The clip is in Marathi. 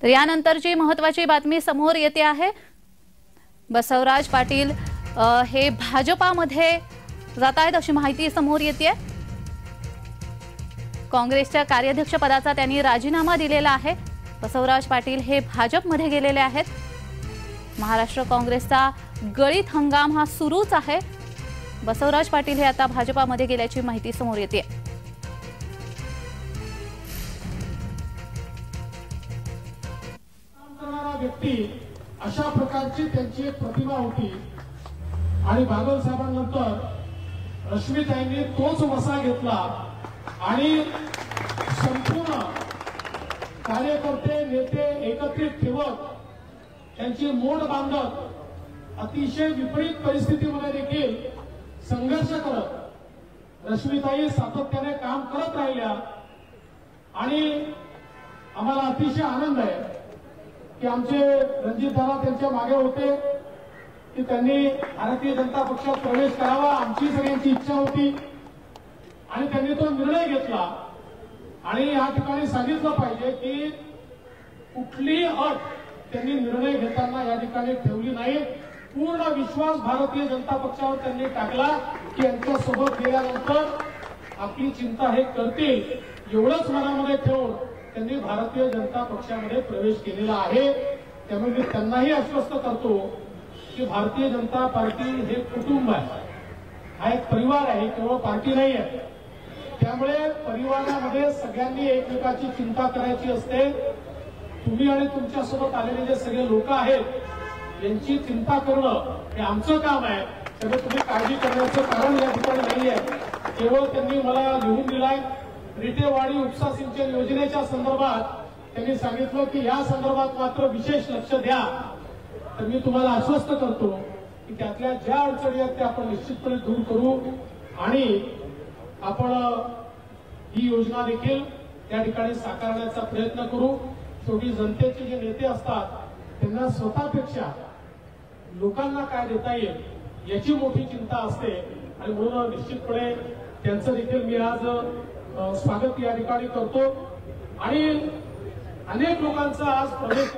तर यानंतरची महत्त्वाची बातमी समोर येते आहे। बसवराज पाटील हे भाजपामध्ये जात आहेत अशी माहिती समोर येते। काँग्रेसच्या कार्याध्यक्ष पदाचा त्यांनी राजीनामा दिलेला आहे। बसवराज पाटील हे भाजपमध्ये गेलेले आहेत। महाराष्ट्र काँग्रेसचा गळीत हंगाम हा सुरूच आहे। बसवराज पाटील हे आता भाजपामध्ये गेल्याची माहिती समोर येते। व्यक्ती अशा प्रकारची त्यांची एक प्रतिभा होती आणि बागल साहेबांनंतर रश्मीताईंनी तोच वसा घेतला आणि संपूर्ण कार्यकर्ते नेते एकत्रित ठेवत त्यांची मोड बांधत अतिशय विपरीत परिस्थितीमध्ये देखील संघर्ष करत रश्मीताई सातत्याने काम करत राहिल्या आणि आम्हाला अतिशय आनंद आहे की आमचे रणजित दादा त्यांच्या मागे होते की त्यांनी भारतीय जनता पक्षात प्रवेश करावा, आमची सगळ्यांची इच्छा होती आणि त्यांनी तो निर्णय घेतला। आणि या ठिकाणी सांगितलं पाहिजे की कुठलीही अट त्यांनी निर्णय घेताना या ठिकाणी ठेवली नाही। पूर्ण विश्वास भारतीय जनता पक्षावर त्यांनी टाकला की यांच्यासोबत गेल्यानंतर आपली चिंता हे करतील एवढंच मनामध्ये ठेवून त्यांनी भारतीय जनता पक्षामध्ये प्रवेश केलेला आहे। त्यामुळे मी त्यांनाही आश्वस्त करतो की भारतीय जनता पार्टी हे कुटुंब आहे, हा एक परिवार आहे, केवळ पार्टी नाही आहे। त्यामुळे परिवारामध्ये सगळ्यांनी एकमेकाची चिंता करायची असते। तुम्ही आणि तुमच्यासोबत आलेले जे सगळे लोक आहेत यांची चिंता करणं हे आमचं काम आहे। त्यामुळे तुम्ही काळजी करण्याचं कारण या ठिकाणी नाही आहे। केवळ त्यांनी मला लिहून दिलाय रिटेवाडी उपसा सिंचन योजनेच्या संदर्भात त्यांनी सांगितलं की या संदर्भात मात्र विशेष लक्ष द्या। तर मी तुम्हाला आश्वस्त करतो की त्यातल्या ज्या अडचणी आहेत त्या आपण निश्चितपणे दूर करू आणि आपण ही योजना देखील त्या ठिकाणी साकारण्याचा प्रयत्न करू। शेवटी जनतेचे जे नेते असतात त्यांना स्वतःपेक्षा लोकांना काय देता येईल याची मोठी चिंता असते आणि म्हणून निश्चितपणे त्यांचं देखील मी आज स्वागत या ठिकाणी करतो आणि अनेक लोकांचा आज प्रवेश